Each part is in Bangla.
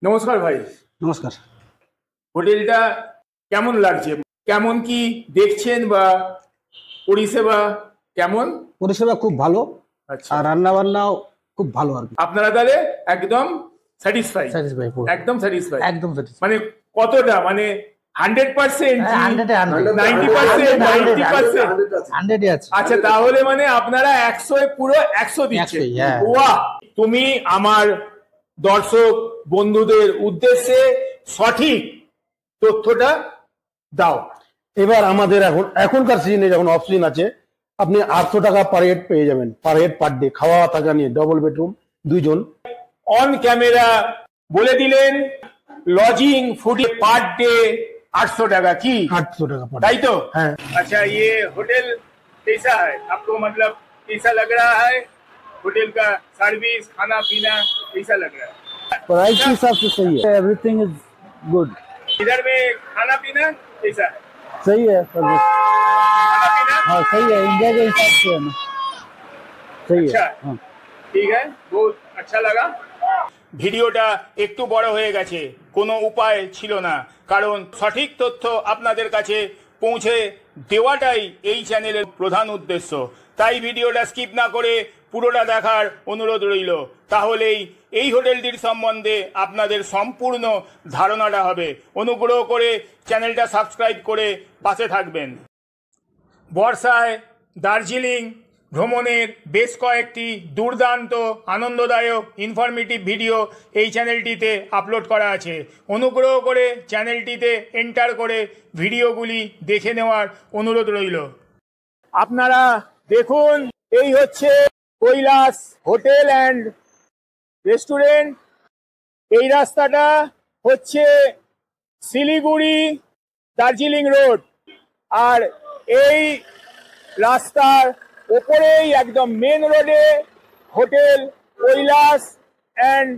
নমস্কার ভাই। নমস্কার। হোটেলটা কেমন লাগছে, কেমন কি দেখছেন বা পরিষেবা কেমন? পরিষেবা খুব ভালো। আচ্ছা, আর রান্না বান্নাও খুব ভালো আর কি। আপনারা তাহলে একদম স্যাটিসফাই? স্যাটিসফাই পুরো। একদম স্যাটিসফাই? একদম স্যাটিসফাই। মানে কতটা, মানে 100%? 90%? 100 আছে। আচ্ছা, তাহলে মানে আপনারা 100 পুরো 100 দিচ্ছেন। 100, হ্যাঁ। বাহ! তুমি আমার দর্শক বন্ধুদের উদ্দেশ্যে সঠিক তথ্যটা দাও। এবার আমাদের এখনকার সিজনে যখন অফ সিজন আছে, আপনি 800 টাকা পার হেড পেয়ে যাবেন, পার হেড পার ডে, খাওয়া থাকা নিয়ে, ডবল বেডরুম, দুইজন। অন ক্যামেরা বলে দিলেন लॉजिंग फूड पर डे 800 टाका की? 800 টাকা পার ताई तो हाँ। अच्छा, ये होटल कैसा है आपको, मतलब कैसा लग रहा है? होटल का सर्विस, खाना पीना कैसा लग रहा है? प्राइस के हिसाब से सही है, एवरीथिंग इज गुड। इधर में खाना पीना कैसा है? सही है सर्विस, खाना पीना हाँ सही है, इंडिया के हिसाब से है ना, सही अच्छा है। हाँ। ঠিক আছে, বহুত আচ্ছা লাগা। ভিডিওটা একটু বড় হয়ে গেছে, কোনো উপায় ছিল না, কারণ সঠিক তথ্য আপনাদের কাছে পৌঁছে দেওয়াটাই এই চ্যানেলের প্রধান উদ্দেশ্য। তাই ভিডিওটা স্কিপ না করে পুরোটা দেখার অনুরোধ রইল, তাহলেই এই হোটেলটির সম্বন্ধে আপনাদের সম্পূর্ণ ধারণাটা হবে। অনুগ্রহ করে চ্যানেলটা সাবস্ক্রাইব করে পাশে থাকবেন। বর্ষায় দার্জিলিং ভ্রমণের বেশ কয়েকটি দুর্দান্ত আনন্দদায়ক ইনফরমেটিভ ভিডিও এই চ্যানেলটিতে আপলোড করা আছে। অনুগ্রহ করে চ্যানেলটিতে এন্টার করে ভিডিওগুলি দেখে নেওয়ার অনুরোধ রইল। আপনারা দেখুন, এই হচ্ছে কৈলাস হোটেল অ্যান্ড রেস্টুরেন্ট। এই রাস্তাটা হচ্ছে শিলিগুড়ি দার্জিলিং রোড, আর এই রাস্তার ওপরেই একদম মেন রোডে হোটেল কৈলাস অ্যান্ড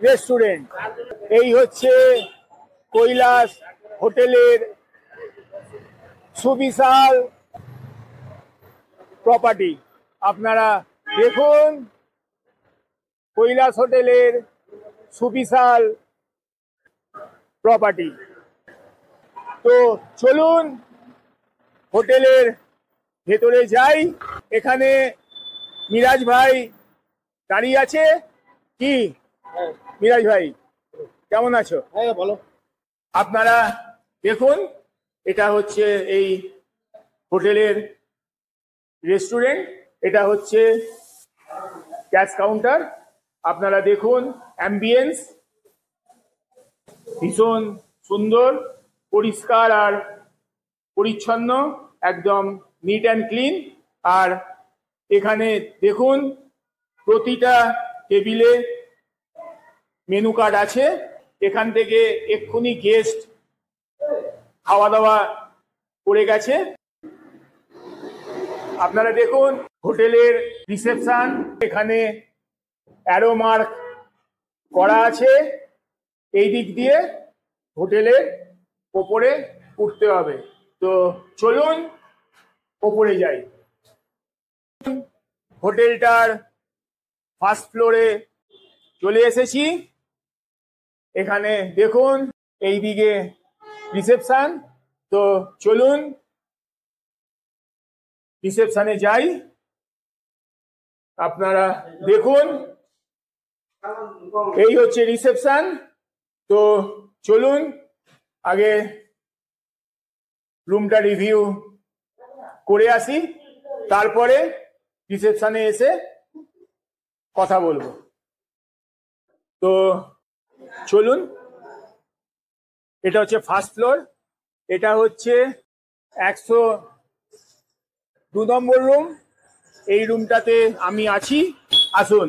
রেস্টুরেন্ট। এই হচ্ছে কৈলাস হোটেলের সুবিশাল প্রপার্টি। আপনারা দেখুন কৈলাস হোটেলের সুবিশাল প্রপার্টি। তো চলুন হোটেলের ভেতরে যাই। এখানে মিরাজ ভাই দাঁড়িয়ে আছে। কি মিরাজ ভাই, কেমন আছো? হ্যাঁ বলো। আপনারা দেখুন, এটা হচ্ছে এই হোটেলের রেস্টুরেন্ট, এটা হচ্ছে ক্যাশ কাউন্টার। আপনারা দেখুন অ্যাম্বিয়েন্স ভীষণ সুন্দর, পরিষ্কার আর পরিচ্ছন্ন, একদম নিট অ্যান্ড ক্লিন। আর এখানে দেখুন প্রতিটা টেবিলে মেনু কার্ড আছে। এখান থেকে এক্ষুনি গেস্ট খাওয়া দাওয়া করে গেছে। আপনারা দেখুন হোটেলের রিসেপশন, এখানে অ্যারো মার্ক করা আছে। এই দিক দিয়ে হোটেলের ওপরে উঠতে হবে। তো চলুন ওপরে যাই। হোটেলটার ফার্স্ট ফ্লোরে চলে এসেছি। এখানে দেখুন এইদিকে রিসেপশন। তো চলুন রিসেপশনে যাই। আপনারা দেখুন এই হচ্ছে রিসেপশন। তো চলুন আগে রুমটা রিভিউ করে আসি, তারপরে রিসেপশনে এসে কথা বলবো। তো চলুন, এটা হচ্ছে ফার্স্ট ফ্লোর, এটা হচ্ছে 102 নম্বর রুম। এই রুমটাতে আমি আছি। আসুন,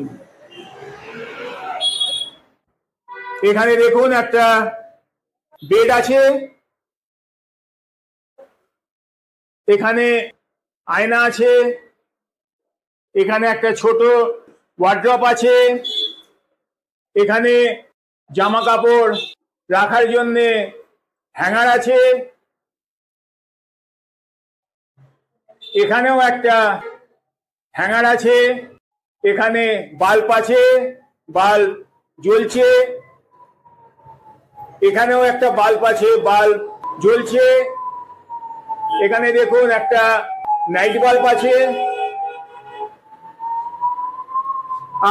এখানে দেখুন একটা বেড আছে, এখানে আয়না আছে, এখানে একটা ছোট ওয়ার্ড্রপ আছে, এখানে জামা কাপড় রাখার জন্য হ্যাঙ্গার আছে, এখানেও একটা হ্যাঙ্গার আছে, এখানে বাল্ব আছে, বাল্ব জ্বলছে, এখানেও একটা বাল্ব আছে, বাল্ব জ্বলছে। এখানে দেখুন একটা নাইট বাল্ব আছে।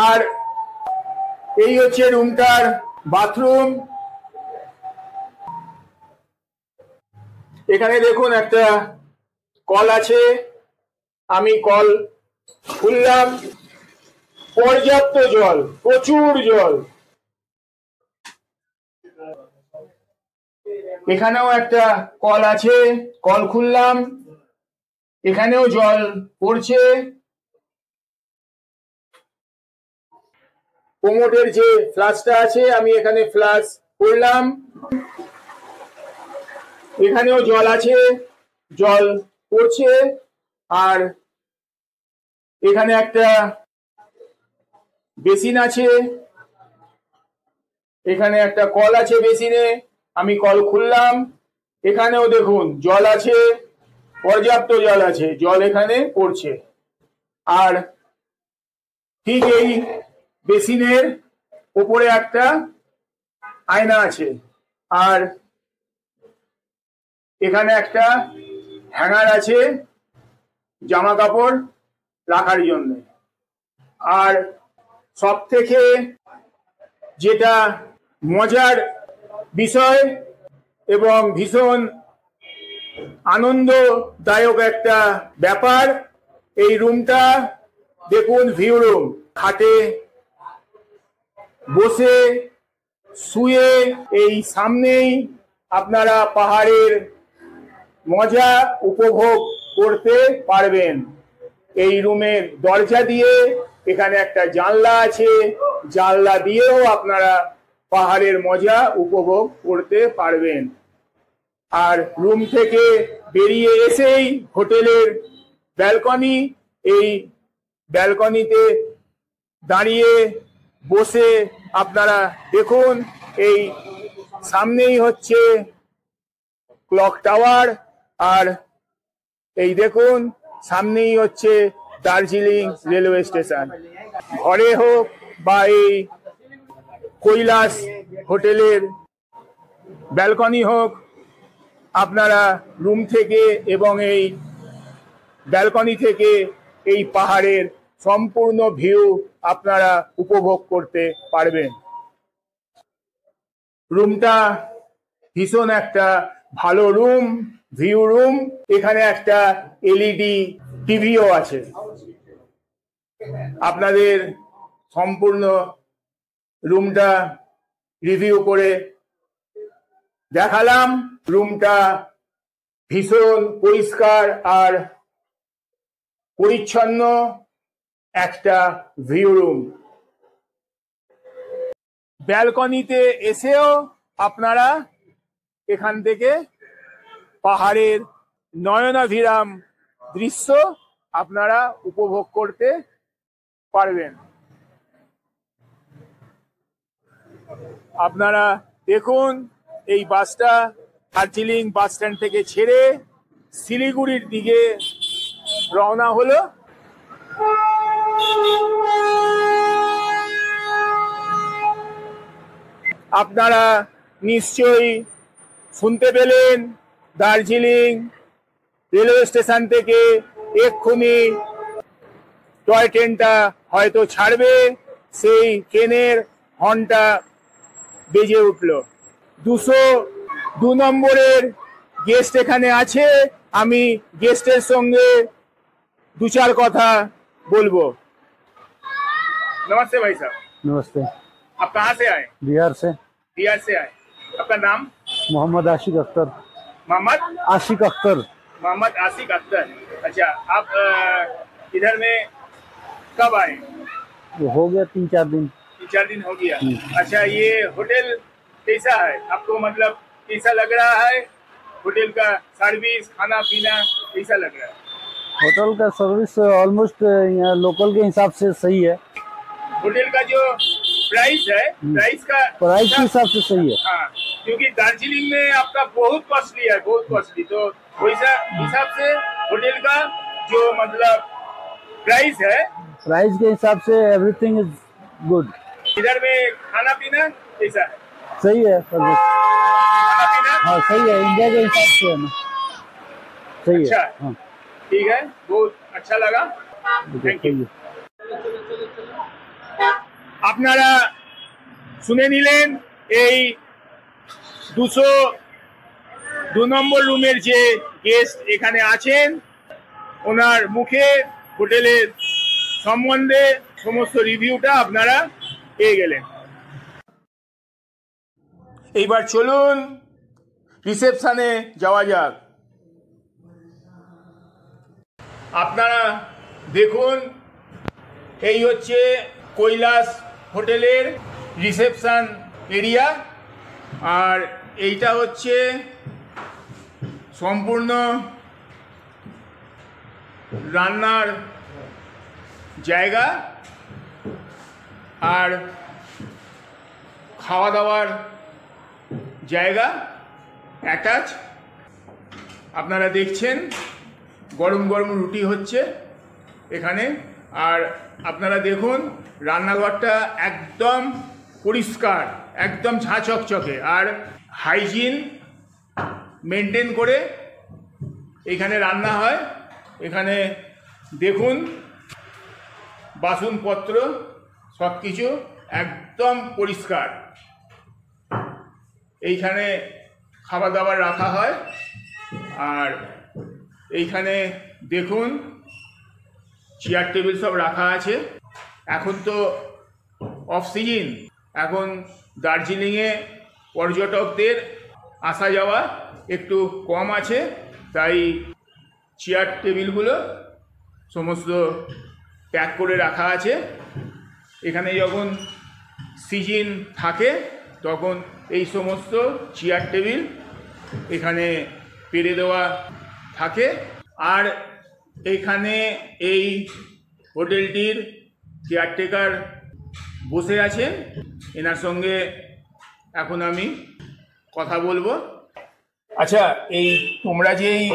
আর এই হচ্ছে রুমটার বাথরুম। এখানে দেখুন একটা কল আছে, আমি কল খুললাম, পর্যাপ্ত জল, প্রচুর জল। এখানেও একটা কল আছে, কল খুললাম, এখানেও জল পড়ছে। কোমোডের যে ফ্লাশটা আছে, আমি এখানে ফ্লাশ করলাম, এখানেও জল আছে, জল পড়ছে। আর এখানে একটা বেসিন আছে, এখানে একটা কল আছে বেসিনে, আমি কল খুললাম, এখানেও দেখুন জল আছে, পর্যাপ্ত জল আছে, জল এখানে পড়ছে। আর ঠিক এই বেসিনের উপরে একটা আয়না আছে। আর এখানে একটা হ্যাঙ্গার আছে জামা কাপড় রাখার জন্য। আর সব থেকে যেটা মজার বিষয় এবং ভীষণ আনন্দদায়ক একটা ব্যাপার, এই রুমটা দেখুন ভিউ রুম। খাটে বসে শুয়ে এই সামনেই আপনারা পাহাড়ের মজা উপভোগ করতে পারবেন। এই রুমের দরজা দিয়ে, এখানে একটা জানলা আছে, জানলা দিয়েও আপনারা পাহাড়ের মজা উপভোগ করতে পারবেন। আর রুম থেকে বেরিয়ে এসেই হোটেলের ব্যালকনি, এই ব্যালকনিতে দাঁড়িয়ে বসে আপনারা দেখুন, এই সামনেই হচ্ছে ক্লক টাওয়ার। আর এই দেখুন সামনেই হচ্ছে দার্জিলিং রেলওয়ে স্টেশন। ঘরে হোক বা এই কৈলাস হোটেলের ব্যালকনি হোক, আপনারা রুম থেকে এবং এই ব্যালকনি থেকে এই পাহাড়ের সম্পূর্ণ ভিউ আপনারা উপভোগ করতে পারবেন। রুমটা ভীষণ একটা ভালো রুম, ভিউ রুম। এখানে একটা এলইডি টিভিও আছে। আপনাদের সম্পূর্ণ রুমটা রিভিউ করে দেখালাম। রুমটা ভীষণ পরিষ্কার আর পরিচ্ছন্ন একটা ভিউ রুম। ব্যালকনিতে এসেও আপনারা এখান থেকে পাহাড়ের নয়নাভিরাম দৃশ্য আপনারা উপভোগ করতে পারবেন। আপনারা দেখুন এই বাসটা দার্জিলিং বাস স্ট্যান্ড থেকে ছেড়ে শিলিগুড়ির দিকে রওনা হলো। আপনারা নিশ্চয়ই শুনতে পেলেন দার্জিলিং রেলওয়ে স্টেশন থেকে এক্ষুনি টয় ট্রেনটা হয়তো ছাড়বে। সেই ট্রেনের হর্নটা বেজে উঠল। 202 নম্বরের গেস্ট এখানে আছে, আমি গেস্টের সঙ্গে दो चार কথা बोलबो। नमस्ते भाई साहब। नमस्ते। आप कहाँ से आए? बिहार से। बिहार से आए। आपका नाम? मोहम्मद आशिक अख्तर। मोहम्मद आशिक अख्तर। मोहम्मद आशिक अख्तर। अच्छा, आप इधर में कब आए? हो गया 3-4 दिन। 3-4 दिन हो गया। अच्छा, ये होटल कैसा है आपको, मतलब कैसा लग रहा है? होटल का सर्विस, खाना पीना कैसा लग रहा है? होटल का सर्विस ऑलमोस्ट यहाँ लोकल के हिसाब से सही है। होटल का जो प्राइस है, प्राइस के हिसाब से सही है। हाँ, क्योंकि दार्जिलिंग में आपका बहुत कॉस्टली है, बहुत कॉस्टली। तो वैसा हिसाब से होटल का जो मतलब प्राइस है, प्राइस के हिसाब से एवरीथिंग इज गुड। इधर में खाना पीना कैसा है? सही है सर्विस। हाँ सही है, इंडिया के हिसाब से है ना, सही अच्छा। है। हाँ ठीक है, बहुत अच्छा लगा, থ্যাংক ইউ। सही है। আপনারা শুনে নিলেন এই 202 নম্বর রুমের যে গেস্ট এখানে আছেন ওনার মুখে হোটেলের সম্বন্ধে সমস্ত রিভিউটা আপনারা পেয়ে গেলেন। এইবার চলুন রিসেপশনে যাওয়া যাক। আপনারা দেখুন, এই হচ্ছে কৈলাস হোটেলের রিসেপশন এরিয়া, আর এইটা হচ্ছে সম্পূর্ণ রান্নার জায়গা আর খাওয়া দাওয়ার জায়গা অ্যাটাচ। আপনারা দেখছেন গরম গরম রুটি হচ্ছে এখানে, আর আপনারা দেখুন রান্নাঘরটা একদম পরিষ্কার, একদম ঝাঁ চকচকে, আর হাইজিন মেনটেন করে এখানে রান্না হয়। এখানে দেখুন বাসনপত্র সব কিছু একদম পরিষ্কার। এইখানে খাবার দাবার রাখা হয়, আর এইখানে দেখুন চেয়ার টেবিল সব রাখা আছে। এখন তো অফ সিজন, এখন দার্জিলিংয়ে পর্যটকদের আসা যাওয়া একটু কম আছে, তাই চেয়ার টেবিলগুলো সমস্ত প্যাক করে রাখা আছে। এখানে যখন সিজন থাকে তখন এই সমস্ত চেয়ার টেবিল এখানে পেরে দেওয়া থাকে। আর এইখানে এই হোটেলটির কেয়ারটেকার বসে আছেন, এনার সঙ্গে এখন আমি কথা বলবো। আচ্ছা, এই তোমরা যে এই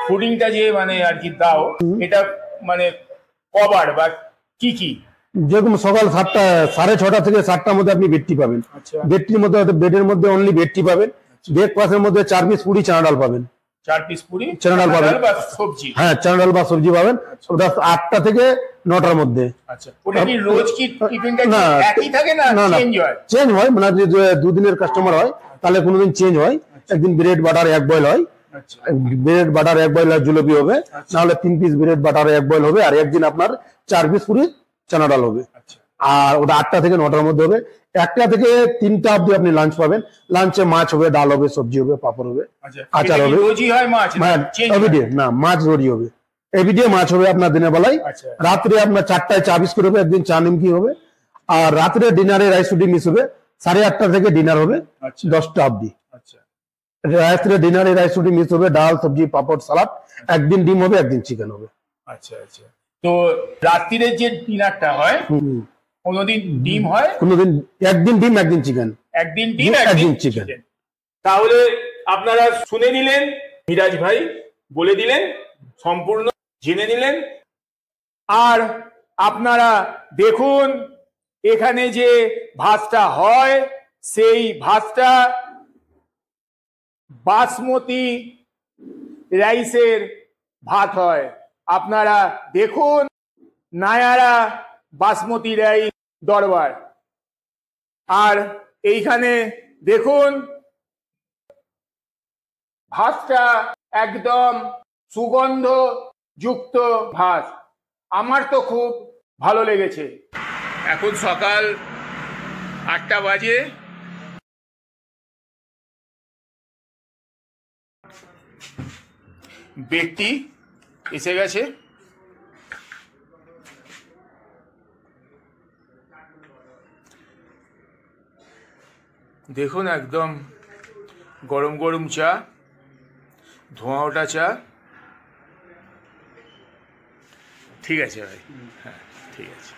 ফুডিংটা যে মানে আর কি দাও, এটা মানে কবার বা কি কি? যেরকম সকাল 7টা 6:30 থেকে 7টার মধ্যে আপনি বেডটি পাবেন। আচ্ছা। বেডটির মধ্যে বেডের মধ্যে অনলি বেডটি পাবেন। ব্রেকফাস্টের মধ্যে 4 পিস পুরি চানা ডাল পাবেন। 4 পিস পুরি চানা ডাল পাবেন, বা সবজি। হ্যাঁ চানা ডাল বা সবজি পাবেন। ওটা 8টা থেকে 9টার মধ্যে। আচ্ছা, ওটা কি রোজ কি টিফিনটা না, একই থাকে না চেঞ্জ হয়? চেঞ্জ হয়, মানে যদি 2 দিনের কাস্টমার হয় তাহলে কোনোদিন চেঞ্জ হয়। একদিন ব্রেড বাটার এক বয়েল হয়, আচ্ছা ব্রেড বাটার এক বয়েল আর জিলাপি হবে, নাহলে 3 পিস ব্রেড বাটার এক বয়েল হবে, আর একদিন আপনার 4 পিস পুরি চানা ডাল হবে। আচ্ছা আর ওটা 8টা থেকে 9টার মধ্যে হবে। 1টা থেকে 3টা অবধি আপনি লাঞ্চ পাবেন। লাঞ্চে মাছ হবে, ডাল হবে, সবজি হবে, পাপড় হবে, আচ্ছা। আচার এটা কি হবে। রোজই হয় মাছ? হ্যাঁ চেঞ্জ এভরিডে, না মাছ রোজই হবে, এভরিডে মাছ হবে আপনার দিনের বেলায়। আচ্ছা। রাত্রে আপনার 4টায় চা বিস্কুট হবে, একদিন চা নিমকি হবে, আর রাত্রে ডিনারে রাইস রুটি মিস হবে। 8:30 থেকে ডিনার হবে আচ্ছা 10টা অবধি। আচ্ছা রাত্রে ডিনারে রাইস রুটি মিস হবে, ডাল সবজি পাপড় সালাদ, একদিন ডিম হবে, একদিন চিকেন হবে। আচ্ছা আচ্ছা। তো রাত্রিরে যে ডিনারটা হয় কোনোদিন ডিম হয়, কোনোদিন একদিন ডিম একদিন চিকেন, একদিন ডিম একদিন একদিন chicken। চিকেন। তাহলে আপনারা শুনে নিলেন, মিরাজ ভাই বলে দিলেন, সম্পূর্ণ জেনে নিলেন। আর আপনারা দেখুন এখানে যে ভাতটা হয় সেই ভাতটা বাসমতি রাইসের ভাত হয়। আপনারা দেখুন নায়ারা বাসমতি রাইস দরবার। আর এইখানে দেখুন ভাতটা একদম সুগন্ধ যুক্ত ভাত, আমার তো খুব ভালো লেগেছে। এখন সকাল 8টা বাজে। ব্যক্তি এসে গেছে। দেখুন একদম গরম গরম চা, ধোঁয়া ওঠা চা। ঠিক আছে ভাই, হ্যাঁ ঠিক আছে।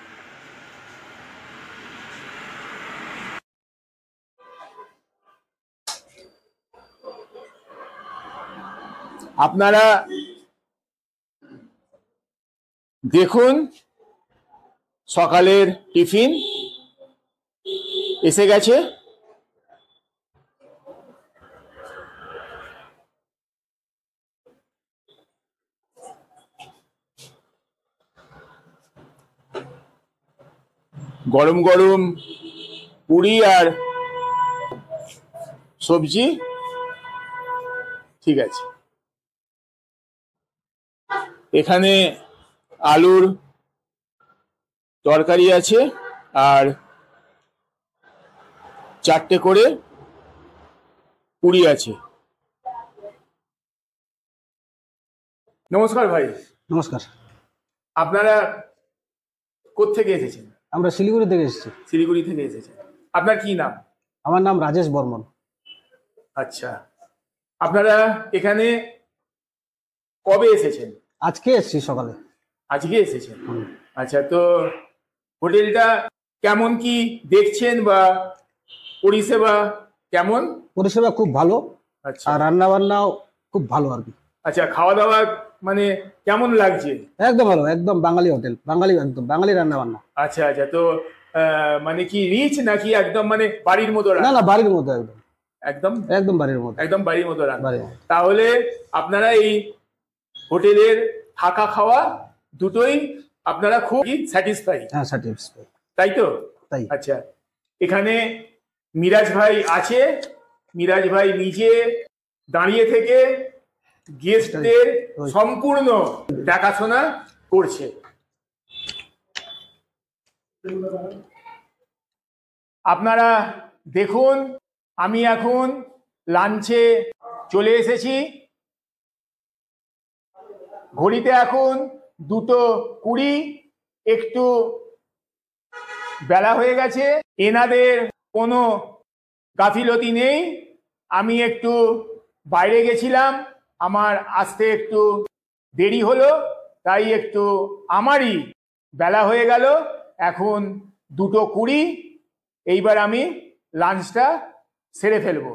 আপনারা দেখুন সকালের টিফিন এসে গেছে। গরম গরম পুরি আর সবজি। ঠিক আছে, এখানে আলুর তরকারি আছে আর 4টে করে পুরি আছে। নমস্কার ভাই। নমস্কার। আপনারা কোত্থেকে এসেছেন? আমরা শিলিগুড়ি থেকে এসেছি। শিলিগুড়ি থেকে এসেছেন। আপনার কি নাম? আমার নাম রাজেশ বর্মন। আচ্ছা, আপনারা এখানে কবে এসেছেন? আজকে এসেছি সকালে। আজকে এসেছেন? আচ্ছা, তো হোটেলটা কেমন কি দেখছেন বা পরিষেবা কেমন? পরিষেবা খুব ভালো, আচ্ছা, আর রান্না বান্নাও খুব ভালো আর কি। আচ্ছা, খাওয়া দাওয়া মানে কেমন লাগছে? একদম ভালো, একদম বাঙালি হোটেল, বাঙালি, একদম বাঙালি রান্না বান্না। আচ্ছা আচ্ছা, তো মানে কি রিচ নাকি একদম মানে বাড়ির মতো না রান্না? না, বাড়ির মতো, একদম একদম একদম বাড়ির মতো। একদম বাড়ির মতো রান্না। বাড়ির মতো। তাহলে আপনারা এই হোটেলের থাকা খাওয়া দুটোই আপনারা খুব স্যাটিসফাই? হ্যাঁ, স্যাটিসফাই। তাই তো? তাই। আচ্ছা, এখানে মিরাজ ভাই আছে। মিরাজ ভাই নিজে দাঁড়িয়ে থেকে গেস্টদের সম্পূর্ণ দেখাশোনা করছে। আপনারা দেখুন, আমি এখন লাঞ্চে চলে এসেছি। ঘড়িতে এখন 2:20। একটু বেলা হয়ে গেছে, এনাদের কোনো গাফিলতি নেই। আমি একটু বাইরে গেছিলাম, আমার আসতে একটু দেরি হলো, তাই একটু আমারই বেলা হয়ে গেল। এখন 2:20। এইবার আমি লাঞ্চটা সেরে ফেলব।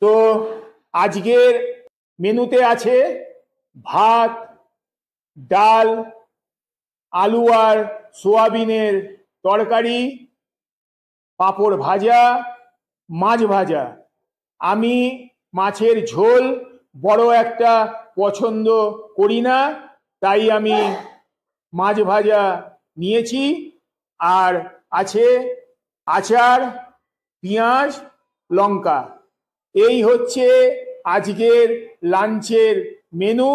তো আজকের মেনুতে আছে ভাত, ডাল, আলু আর সোয়াবিনের তরকারি, পাঁপড় ভাজা, মাছ ভাজা। আমি মাছের ঝোল বড় একটা পছন্দ করি না, তাই আমি মাছ ভাজা নিয়েছি। আর আছে আচার, পেঁয়াজ, লঙ্কা। এই হচ্ছে আজকের লাঞ্চের মেনু।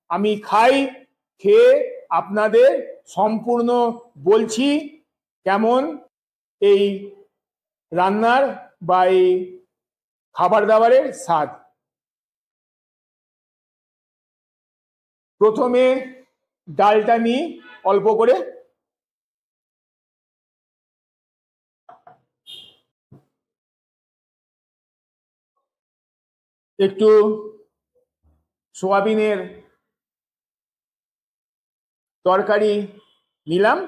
আমি খাই, খেয়ে আপনাদের সম্পূর্ণ বলছি কেমন এই রান্নার বা এই খাবার দাবারের স্বাদ। প্রথমে ডালটা নিই অল্প করে। একটু সোয়াবিনের তরকারি নিলাম।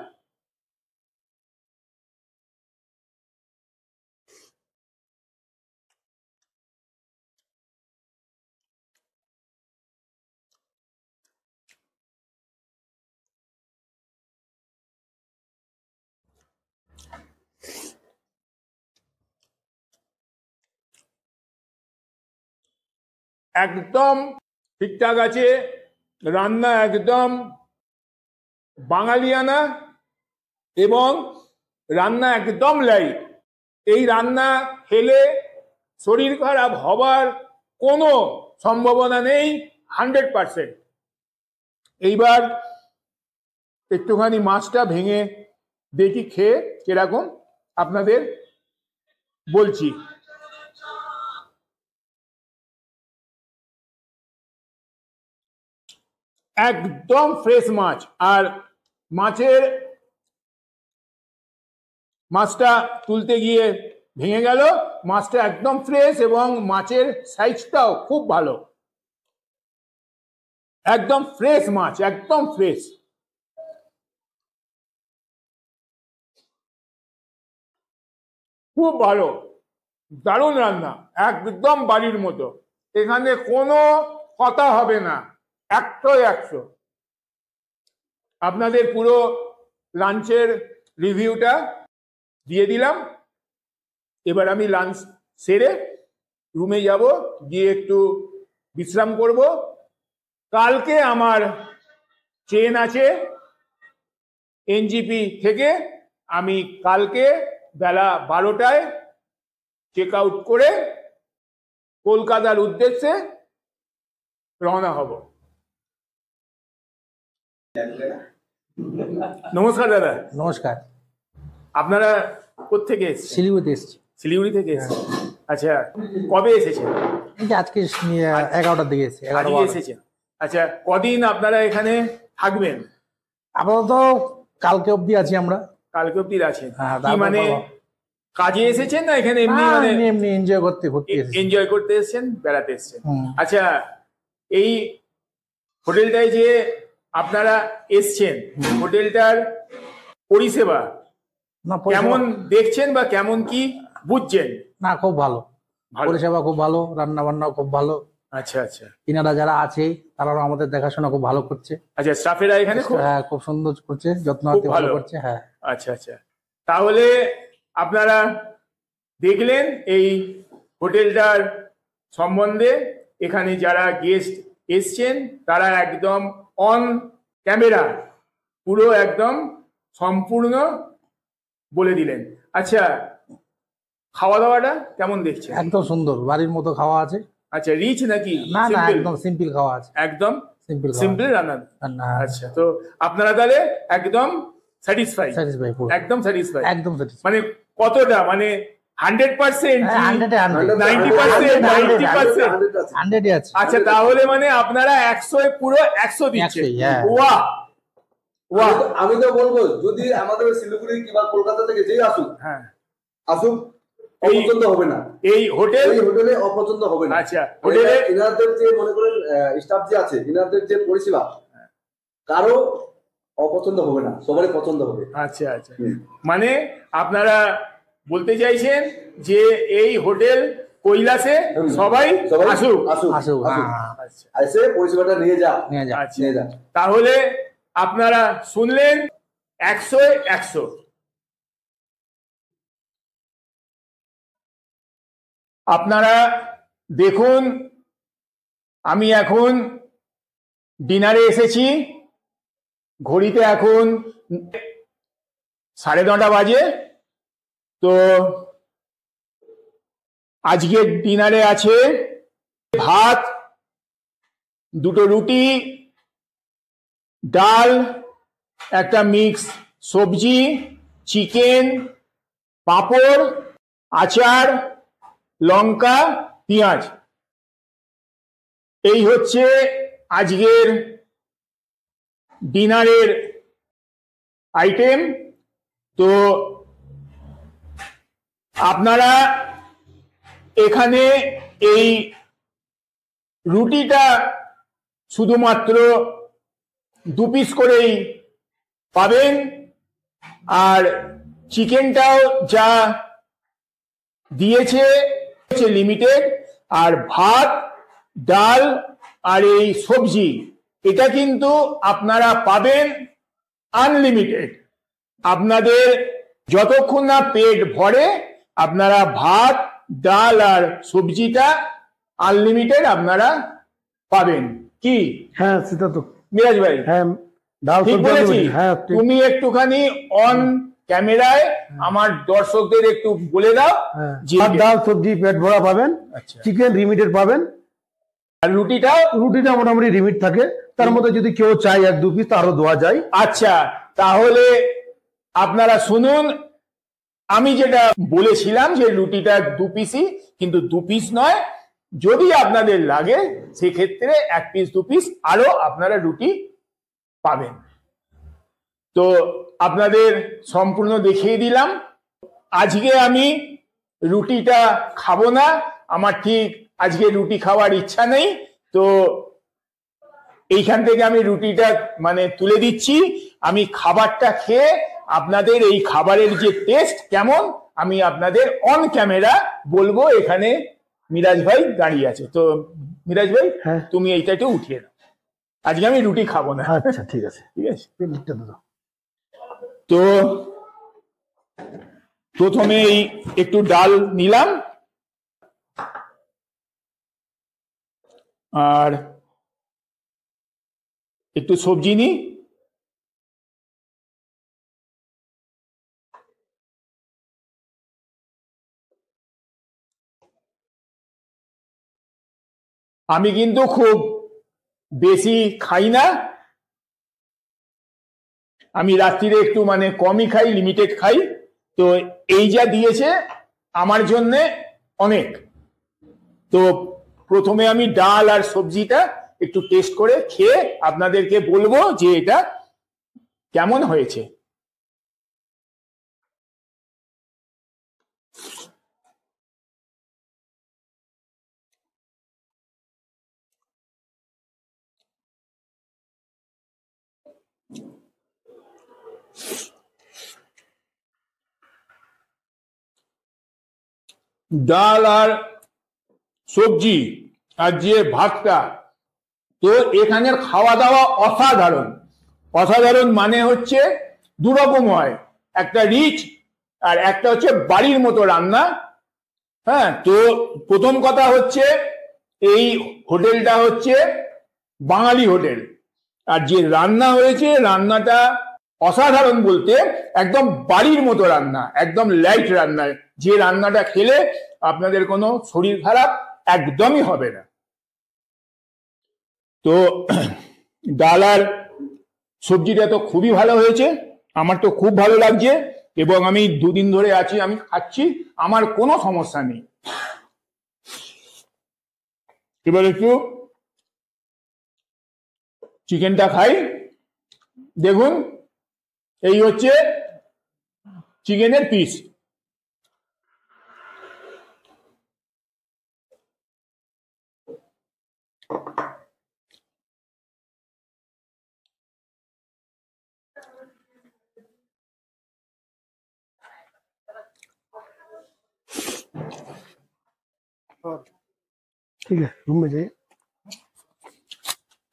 একদম ঠিকঠাক আছে রান্না, একদম বাঙালিয়ানা, এবং রান্না একদম লাইট। এই রান্না খেলে শরীর খারাপ হবার কোনো সম্ভাবনা নেই, 100%। এইবার একটুখানি মাছটা ভেঙে দেখি, খেয়ে কিরকম আপনাদের বলছি। একদম ফ্রেশ মাছ, আর মাছটা তুলতে গিয়ে ভেঙে গেল। মাছটা একদম ফ্রেশ এবং মাছের সাইজটাও খুব ভালো। একদম ফ্রেশ মাছ, একদম ফ্রেশ। খুব ভালো, দারুণ রান্না, একদম বাড়ির মতো। এখানে কোনো কথা হবে না, 100-100। আপনাদের পুরো লাঞ্চের রিভিউটা দিয়ে দিলাম। এবার আমি লাঞ্চ সেরে রুমে যাব, গিয়ে একটু বিশ্রাম করব। কালকে আমার ট্রেন আছে এনজিপি থেকে, আমি কালকে বেলা 12টায় চেক আউট করে কলকাতার উদ্দেশ্যে রওনা হব। নমস্কার দাদা। নমস্কার। আপনারা কোত্থেকে এসেছেন? শিলিগুড়িতে এসেছি। শিলিগুড়ি থেকে এসেছেন? আচ্ছা, কবে এসেছেন? এই যে আজকে 11টার দিকে এসেছি। আজকে এসেছেন। আচ্ছা, কদিন আপনারা এখানে থাকবেন? আপাতত কালকে অবধি আছি আমরা। কালকে অবধি আছেন? হ্যাঁ, কি মানে কাজে এসেছেন না এখানে এমনি মানে এমনি এনজয় করতে ঘুরতে এসেছি। এনজয় করতে এসেছেন, বেড়াতে এসেছেন? আচ্ছা, এই হোটেলটায় যে আপনারা এসছেন, হোটেলটার পরিষেবা না কেমন দেখছেন বা কেমন কি বুঝছেন? না, খুব ভালো। ভালো। পরিষেবা খুব ভালো, রান্না বান্নাও খুব ভালো। আচ্ছা আচ্ছা। ইনারা যারা আছে তারাও আমাদের দেখাশোনা খুব ভালো করছে। আচ্ছা, স্টাফেরা এখানে খুব হ্যাঁ, খুব সুন্দর করছে, যত্ন ভালো করছে। হ্যাঁ। আচ্ছা আচ্ছা। তাহলে আপনারা দেখলেন এই হোটেলটার সম্বন্ধে। এখানে যারা গেস্ট এসছেন তারা একদম অন ক্যামেরা পুরো একদম সম্পূর্ণ বলে দিলেন। আচ্ছা, খাওয়া দাওয়াটা কেমন দেখছেন? একদম সুন্দর, বাড়ির মতো খাওয়া আছে। আচ্ছা, রিচ নাকি? না না, Simple? একদম সিম্পল খাওয়া আছে। একদম সিম্পল রান্না। আচ্ছা, তো আপনারা তাহলে একদম স্যাটিসফাই? স্যাটিসফাই, একদম স্যাটিসফাই। একদম স্যাটিসফাই। মানে কতটা, মানে 100%? 100 আছে। আচ্ছা, তাহলে মানে আপনারা 100 পুরো 100 দিচ্ছেন। বাহ বাহ। আমি তো বলবো যদি আমাদের শিলিগুড়ি কিংবা কলকাতা থেকে যেই আসুক, হ্যাঁ আসুক, অপছন্দ হবে না। এই হোটেলে অপছন্দ হবে না। আচ্ছা, হোটেলে ইনাদের যে মনে করেন স্টাফ যে আছে, ইনাদের যে পরিষেবা কারো অপছন্দ হবে না, সবারই পছন্দ হবে। আচ্ছা আচ্ছা। মানে আপনারা বলতে চাইছেন যে এই হোটেল কৈলাসে সবাই আসুক। এসে পরিষেবাটা নিয়ে যা। আচ্ছা, তাহলে আপনারা শুনলেন 100 100। আপনারা দেখুন, আমি এখন ডিনারে এসেছি। ঘড়িতে এখন 9:30 বাজে। তো আজকের ডিনারে আছে ভাত, 2টো রুটি, ডাল, একটা মিক্স সবজি, চিকেন, পাঁপড়, আচার, লঙ্কা, পেঁয়াজ। এই হচ্ছে আজকের ডিনারের আইটেম। তো আপনারা এখানে এই রুটিটা শুধুমাত্র 2 পিস করেই পাবেন, আর চিকেনটাও যা দিয়েছে লিমিটেড, আর ভাত, ডাল আর এই সবজি এটা কিন্তু আপনারা পাবেন আনলিমিটেড। আপনাদের যতক্ষণ না পেট ভরে আপনারা ভাত, ডাল আর সবজিটা আনলিমিটেড আপনারা পাবেন। কি? হ্যাঁ, সেটা তো মিরাজ ভাই, হ্যাঁ, ডাল ঠিক বলেছি? হ্যাঁ, তুমি একটুখানি অন ক্যামেরায় আমার দর্শকদের একটু বলে দাও যে ডাল সবজি পেট ভরা পাবেন, চিকেন লিমিটেড পাবেন, আর রুটিটা মোটামুটি লিমিট থাকে। তার মধ্যে যদি কেউ চাই 1-2 পিস আরো দেওয়া যায়। আচ্ছা, তাহলে আপনারা শুনুন, আমি যেটা বলেছিলাম যে রুটিটা 2 পিসই, কিন্তু 2 পিস নয়, যদি আপনাদের লাগে সেক্ষেত্রে 1 পিস 2 পিস আরো আপনারা রুটি পাবেন। তো আপনাদের সম্পূর্ণ দেখিয়ে দিলাম। আজকে আমি রুটিটা খাবো না, আমার ঠিক আজকে রুটি খাওয়ার ইচ্ছা নেই। তো এইখান থেকে আমি রুটিটা মানে তুলে দিচ্ছি। আমি খাবারটা খেয়ে আপনাদের এই খাবারের যে টেস্ট কেমন আমি আপনাদের অন ক্যামেরা বলবো। এখানে মিরাজ ভাই দাঁড়িয়ে আছে। তো মিরাজ ভাই, তুমি এইটা একটু উঠিয়ে দাও, আজকে আমি রুটি খাবো না। আচ্ছা, ঠিক আছে, ঠিক আছে। তো প্রথমে এই একটু ডাল নিলাম, আর একটু সবজি নিই, আমি কিন্তু খুব বেশি খাই না, আমি রাত্রিরে একটু মানে কমই খাই, লিমিটেড খাই। তো এই যা দিয়েছে আমার জন্য অনেক। তো প্রথমে আমি ডাল আর সবজিটা একটু টেস্ট করে খেয়ে আপনাদেরকে বলবো যে এটা কেমন হয়েছে। ডাল আর সবজি আর যে ভাতটা, তো এখানের খাওয়া দাওয়া অসাধারণ। অসাধারণ মানে হচ্ছে দুরকম হয়, একটা রিচ আর একটা হচ্ছে বাড়ির মতো রান্না। হ্যাঁ, তো প্রথম কথা হচ্ছে এই হোটেলটা হচ্ছে বাঙালি হোটেল, আর যে রান্না হয়েছে রান্নাটা অসাধারণ বলতে একদম বাড়ির মতো রান্না, একদম লাইট রান্না, যে রান্নাটা খেলে আপনাদের কোনো শরীর খারাপ একদমই হবে না। তো ডাল আর সবজিটা তো খুবই ভালো হয়েছে, আমার তো খুব ভালো লাগছে, এবং আমি দুদিন ধরে আছি, আমি খাচ্ছি, আমার কোনো সমস্যা নেই। এবার একটু চিকেনটা খাই। দেখুন, এই হচ্ছে চিকেনের পিস। ठीक है, रूम में जाइए।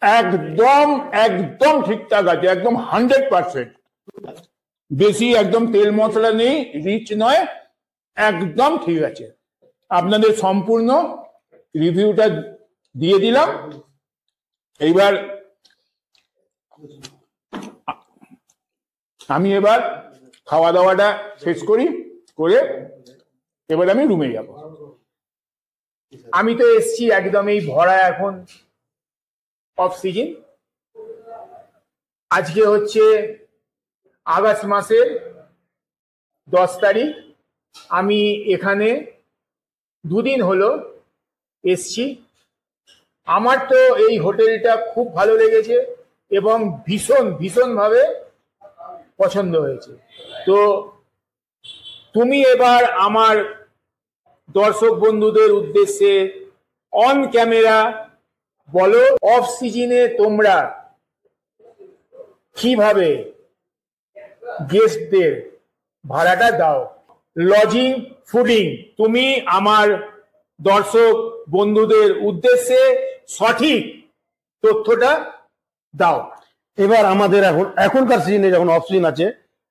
একদম একদম ঠিকঠাক আছে, একদম 100%। বেশি একদম তেল মশলা নেই, রিচ নয়, একদম ঠিক আছে। আপনাদের সম্পূর্ণ রিভিউটা দিয়ে দিলাম। এইবার আমি এবার খাওয়া দাওয়াটা শেষ করি, করে এবার আমি রুমে যাব। আমি তো এসছি একদম এই ভরা এখন অফ সিজন। আজকে হচ্ছে আগস্ট মাসের 10 তারিখ। আমি এখানে দুদিন হলো এসছি। আমার তো এই হোটেলটা খুব ভালো লেগেছে এবং ভীষণভাবে পছন্দ হয়েছে। তো তুমি এবার আমার দর্শক বন্ধুদের উদ্দেশ্যে অন ক্যামেরা বলো, অফ সিজনে তোমরা কিভাবে গেস্টদের ভাড়াটা দাও, লজিং ফুডিং, তুমি আমার দর্শক বন্ধুদের উদ্দেশ্যে সঠিক তথ্যটা দাও। এবার আমাদের এখনকার সিজনে যখন অফ সিজন আছে,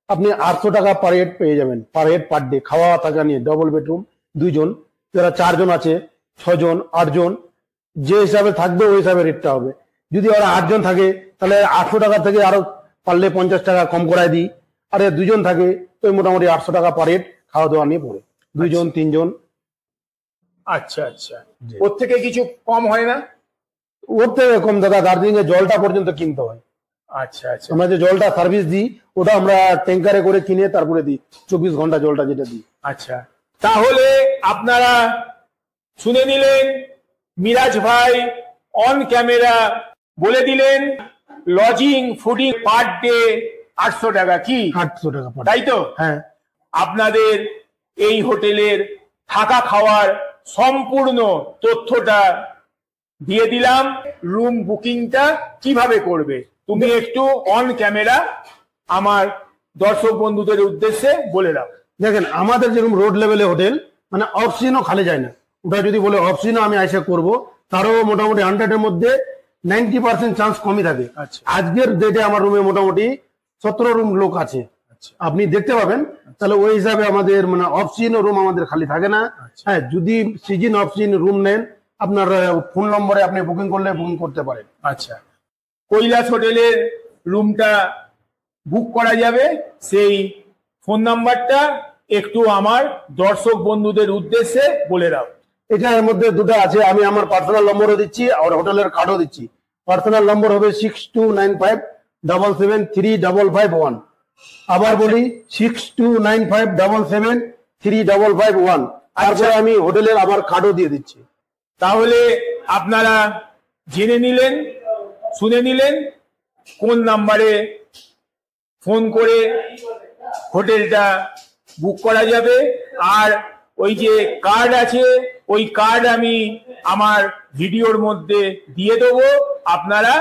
আপনি 800 টাকা পার হেড পেয়ে যাবেন, পার হেড পার ডে, খাওয়া থাকা নিয়ে। ডবল বেডরুম, 2 জন, যারা 4 জন আছে, 6 জন, 8 জন, যে হিসাবে থাকবে ওই হিসাবে রেটটা হবে। যদি ওরা 8 জন থাকে তাহলে 800 টাকা থেকে আরো পারলে 50 টাকা কম করায় দিই। আর 2 জন থাকে তো মোটামুটি 800 টাকা পার হেড খাওয়া দাওয়া নিয়ে পড়ে। 2 জন 3 জন। আচ্ছা আচ্ছা, ওর থেকে কিছু কম হয় না? ওর থেকে কম দাদা, দার্জিলিং এর জলটা পর্যন্ত কিনতে হয়। আচ্ছা আচ্ছা, আমরা যে জলটা সার্ভিস দিই ওটা আমরা ট্যাঙ্কারে করে কিনে তারপরে দিই, 24 ঘন্টা জলটা যেটা দিই। আচ্ছা, তাহলে আপনারা শুনে নিলেন, মিরাজ ভাই অন ক্যামেরা বলে দিলেন লজিং ফুডিং পার ডে 800 টাকা, কি 800 টাকা পার, তাই তো? হ্যাঁ। আপনাদের এই হোটেলের থাকা খাওয়ার সম্পূর্ণ তথ্যটা দিয়ে দিলাম। রুম বুকিংটা কিভাবে করবে তুমি একটু অন ক্যামেরা আমার দর্শক বন্ধুদের উদ্দেশ্যে বলে দাও। দেখেন, আমাদের যেরকম রোড লেভেলে হোটেল, মানে অফ সিজনও খালি যায় না। ওটা যদি বলে অফ সিজনও আমি আইসা করবো, তারও মোটামুটি 100 এর মধ্যে 90% চান্স কমই থাকে। আচ্ছা। আজকের ডেটে আমার রুমে মোটামুটি 17 রুম লোক আছে, আপনি দেখতে পাবেন। তাহলে ওই হিসাবে আমাদের মানে অফ সিজন রুম আমাদের খালি থাকে না। হ্যাঁ, যদি সিজন অফ সিজন রুম নেন, আপনার ফোন নম্বরে আপনি বুকিং করলে বুকিং করতে পারেন। আচ্ছা, কৈলাস হোটেলের রুমটা বুক করা যাবে, সেই ফোন নাম্বারটা একটু আমার দর্শক বন্ধুদের উদ্দেশ্যে বলে দাও। এটার মধ্যে দুটো আছে, আমি আমার পার্সোনাল নম্বরও দিচ্ছি আর হোটেলের কার্ডও দিচ্ছি। পার্সোনাল নম্বর হবে 6295773551। আবার বলি 6295773551। তারপরে আমি হোটেলের আবার কার্ডও দিয়ে দিচ্ছি। তাহলে আপনারা জেনে নিলেন, শুনে নিলেন কোন নাম্বারে ফোন করে হোটেলটা বুক করা যাবে। আর ওই যে কার্ড আছে, ওই কার্ড আমি আমার ভিডিওর মধ্যে দিয়ে দেবো, আপনারা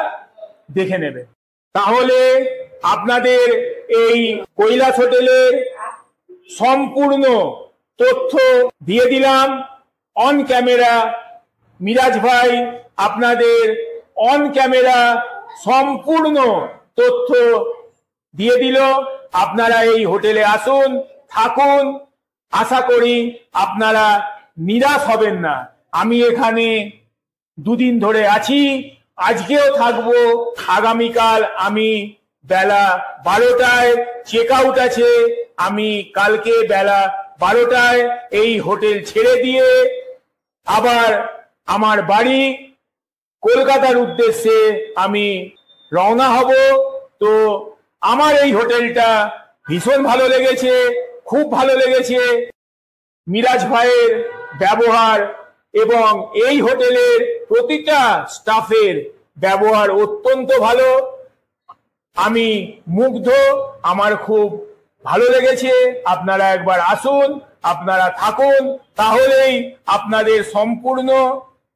দেখে নেবেন। তাহলে আপনাদের এই কৈলাস হোটেলের সম্পূর্ণ তথ্য দিয়ে দিলাম অন ক্যামেরা। মিরাজ ভাই আপনাদের অন ক্যামেরা সম্পূর্ণ তথ্য দিয়ে দিল। আপনারা এই হোটেলে আসুন, থাকুন, আশা করি আপনারা নিরাশ হবেন না। আমি এখানে দুদিন ধরে আছি, আজকেও থাকবো। আগামীকাল আমি বেলা 12টায় চেক আউট আছে। আমি কালকে বেলা 12টায় এই হোটেল ছেড়ে দিয়ে আবার আমার বাড়ি কলকাতার উদ্দেশ্যে আমি রওনা হব। তো আমার এই হোটেলটা ভীষণ ভালো লেগেছে, খুব ভালো লেগেছে। মিরাজ ভাইয়ের ব্যবহার এবং এই হোটেলের প্রতিটা স্টাফের ব্যবহার অত্যন্ত ভালো। আমি মুগ্ধ, আমার খুব ভালো লেগেছে। আপনারা একবার আসুন, আপনারা থাকুন, তাহলেই আপনাদের সম্পূর্ণ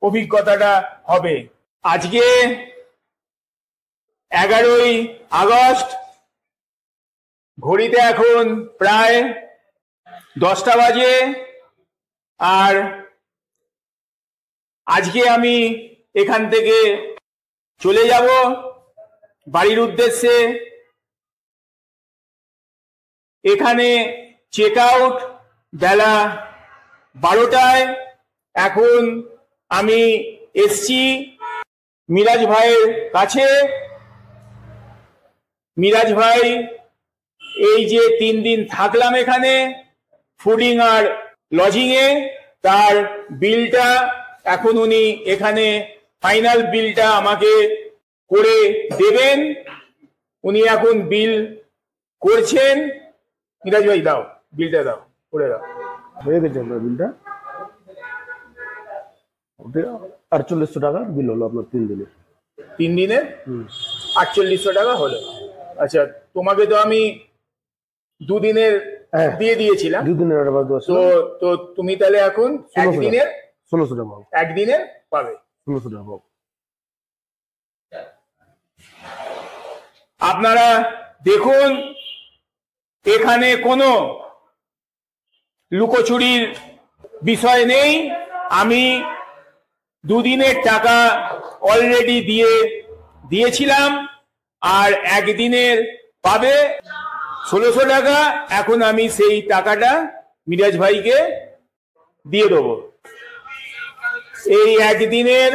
অভিজ্ঞতাটা হবে। আজকে 11ই আগস্ট, ঘড়িতে এখন প্রায় 10টা বাজে। আর আজকে আমি এখান থেকে চলে যাব বাড়ির উদ্দেশ্যে। এখানে চেক আউট বেলা 12টায়। এখন আমি এসছি মিরাজ ভাইয়ের কাছে। মিরাজ ভাই এই যে 3 দিন থাকলাম এখানে ফুডিং আর লজিং এ, তার বিলটা এখন উনি এখানে ফাইনাল বিলটা আমাকে করে দেবেন। উনি এখন বিল করছেন। মিরাজ ভাই দাও, বিলটা দাও, করে দাও। হয়ে গেছে আপনার বিলটা, 4800 টাকা বিল হলো আপনার 3 দিনের। 3 দিনের 4800 টাকা হলো। আচ্ছা, তোমাকে তো আমি 2 দিনের দিয়ে দিয়েছিলাম। 2 দিনের তো তুমি তাহলে এখন 1 দিনের 1600 টাকা পাবো। 1 দিনের পাবে 1600 টাকা পাবো। আপনারা দেখুন, এখানে কোনো লুকোচুরির বিষয় নেই। আমি 2 দিনের টাকা অলরেডি দিয়েছিলাম, আর 1 দিনের পাবে 1600 টাকা। এখন আমি সেই টাকাটা মিরাজ ভাইকে দিয়ে দেবো। এই 1 দিনের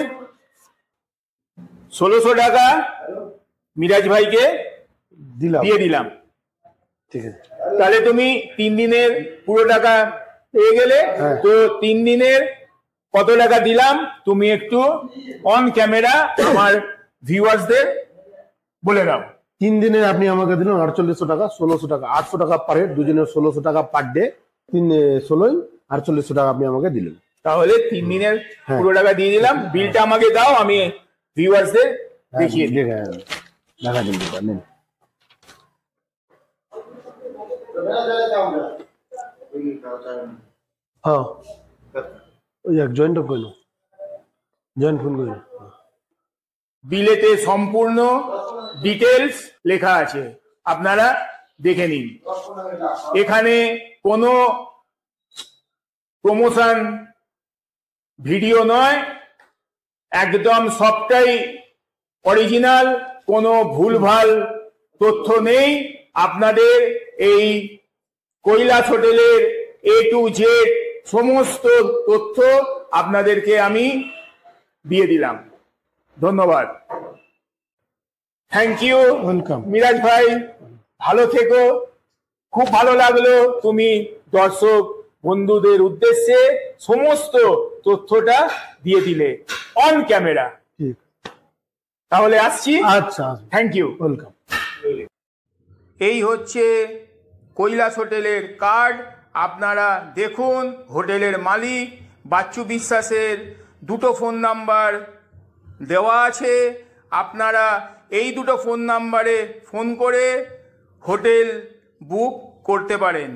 1600 টাকা মিরাজ ভাইকে দিয়ে দিলাম। ঠিক আছে, তাহলে তুমি 3 দিনের পুরো টাকা পেয়ে গেলে। তো 3 দিনের কত টাকা দিলাম তুমি একটু অন ক্যামেরা আমার ভিউয়ার্সদের বলে দাও। 3 দিনে আপনি আমাকে দিলেন 4800 টাকা, 1600 টাকা, 800 টাকা পার হেড, 2 দিনের 1600 টাকা পার ডে, 3 16 4800 টাকা আপনি আমাকে দিলেন। তাহলে 3 দিনের পুরো টাকা দিয়ে দিলাম। বিলটা আমাকে দাও, আমি ভিউয়ার্সদের দেখিয়ে দিই। দেখা দিন বিলটা নেন। হ্যাঁ, ওই এক জয়েন্ট করলো, জয়েন্ট ফোন করলো। বিলেতে সম্পূর্ণ ডিটেলস লেখা আছে, আপনারা দেখে নিন। এখানে কোনো প্রমোশন ভিডিও নয়, একদম সবটাই অরিজিনাল, কোনো ভুলভাল তথ্য নেই। আপনাদের এই কৈলাস হোটেলের A to Z সমস্ত তথ্য আপনাদেরকে আমি দিয়ে দিলাম। ধন্যবাদ, থ্যাংক ইউ। ওয়েলকাম মিরাজ ভাই, ভালো থেকো। খুব ভালো লাগলো তুমি দর্শক বন্ধুদের উদ্দেশ্যে সমস্ত তথ্যটা দিয়ে দিলে অন ক্যামেরা। ঠিক, তাহলে আসছি। আচ্ছা, থ্যাংক ইউ। ওয়েলকাম। এই হচ্ছে কৈলাস হোটেলের কার্ড। আপনারা দেখুন, হোটেলের মালিক বাচ্চু বিশ্বাসের দুটো ফোন নাম্বার দেওয়া আছে। আপনারা এই দুটো ফোন নাম্বারে ফোন করে হোটেল বুক করতে পারেন।